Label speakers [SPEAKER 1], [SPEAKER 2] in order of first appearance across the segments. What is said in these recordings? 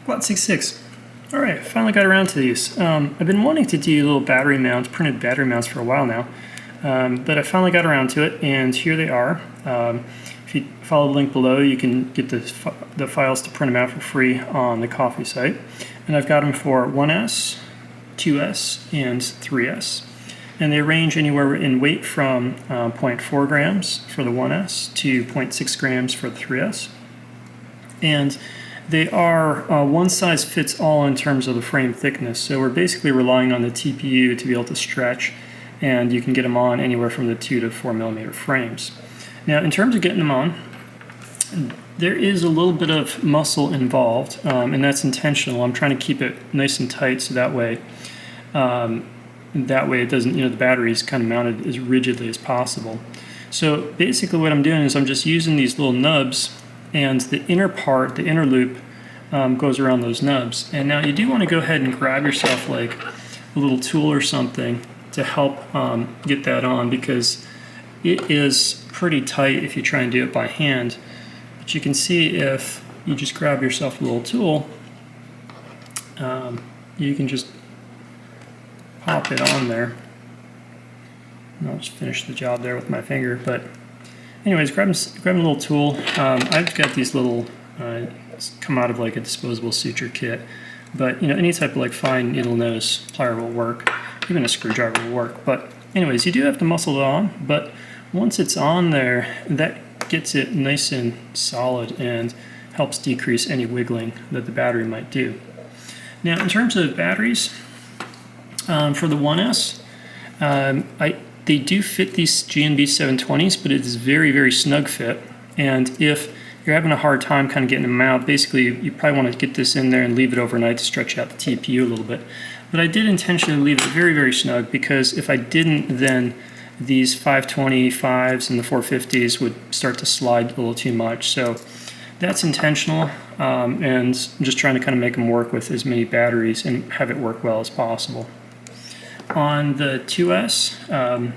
[SPEAKER 1] Quad66. Alright, finally got around to these. I've been wanting to do little battery mounts, printed battery mounts for a while now, but I finally got around to it, and here they are. If you follow the link below, you can get the files to print them out for free on the Ko-fi site. And I've got them for 1S, 2S, and 3S. And they range anywhere in weight from 0.4 grams for the 1S to 0.6 grams for the 3S. And they are one size fits all in terms of the frame thickness. So we're basically relying on the TPU to be able to stretch, and you can get them on anywhere from the 2 to 4 millimeter frames. Now, in terms of getting them on, there is a little bit of muscle involved, and that's intentional. I'm trying to keep it nice and tight so that way it doesn't, the battery is kind of mounted as rigidly as possible. So basically what I'm doing is I'm just using these little nubs, and the inner part, the inner loop, goes around those nubs. And now you do want to go ahead and grab yourself like a little tool or something to help get that on, because it is pretty tight if you try and do it by hand. But you can see if you just grab yourself a little tool, you can just pop it on there. And I'll just finish the job there with my finger. But anyways, grab a little tool. I've got these little, come out of like a disposable suture kit. But any type of like fine needle nose plier will work. Even a screwdriver will work. But anyways, you do have to muscle it on. But once it's on there, that gets it nice and solid and helps decrease any wiggling that the battery might do. Now, in terms of batteries, for the 1S, they do fit these GNB 720s, but it is very, very snug fit. And if you're having a hard time kind of getting them out, basically you probably want to get this in there and leave it overnight to stretch out the TPU a little bit. But I did intentionally leave it very, very snug, because if I didn't, then these 525s and the 450s would start to slide a little too much. So that's intentional, and I'm just trying to kind of make them work with as many batteries and have it work well as possible. On the 2S,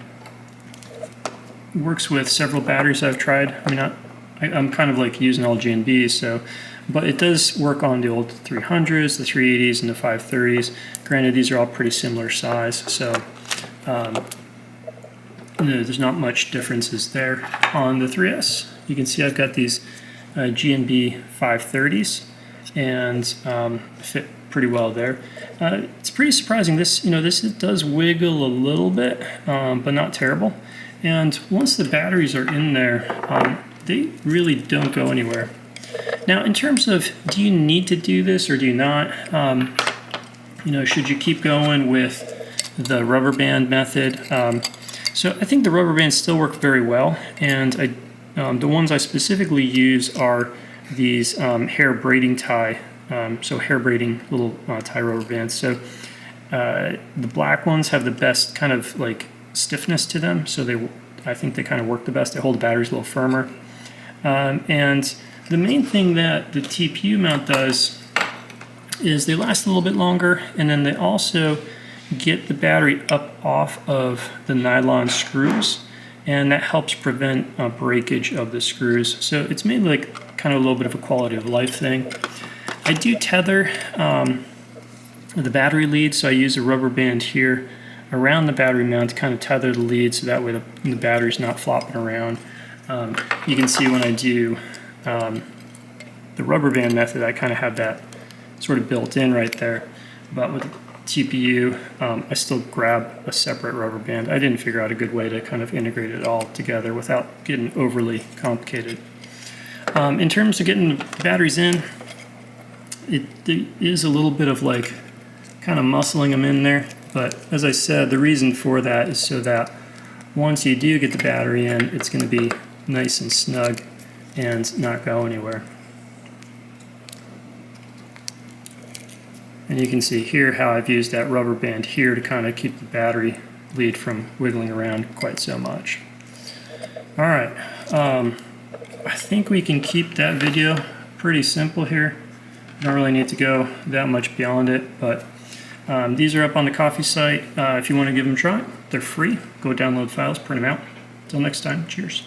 [SPEAKER 1] works with several batteries I've tried. I mean, I'm kind of like using all GNBs, but it does work on the old 300s, the 380s, and the 530s. Granted, these are all pretty similar size, so there's not much differences there. On the 3S, you can see I've got these GNB 530s, and fit pretty well there. It's pretty surprising. This does wiggle a little bit, but not terrible. And once the batteries are in there, they really don't go anywhere. Now, in terms of, do you need to do this or do you not? Should you keep going with the rubber band method? So I think the rubber bands still work very well, and the ones I specifically use are these hair braiding tie. So hair braiding little tie rubber bands. So the black ones have the best kind of like stiffness to them. So I think they kind of work the best. They hold the batteries a little firmer. And the main thing that the TPU mount does is they last a little bit longer, and then they also get the battery up off of the nylon screws, and that helps prevent breakage of the screws. So it's made like kind of a little bit of a quality of life thing. I do tether the battery lead, so I use a rubber band here around the battery mount to kind of tether the lead, so that way the battery's not flopping around. You can see when I do the rubber band method, I kind of have that sort of built in right there. But with the TPU, I still grab a separate rubber band. I didn't figure out a good way to kind of integrate it all together without getting overly complicated. In terms of getting the batteries in, it is a little bit of like kind of muscling them in there, but as I said, the reason for that is so that once you do get the battery in, it's going to be nice and snug and not go anywhere. And you can see here how I've used that rubber band here to kind of keep the battery lead from wiggling around quite so much. Alright, I think we can keep that video pretty simple here. Don't really need to go that much beyond it, but these are up on the Ko-fi site. If you want to give them a try, they're free. Go download files, print them out. Until next time, cheers.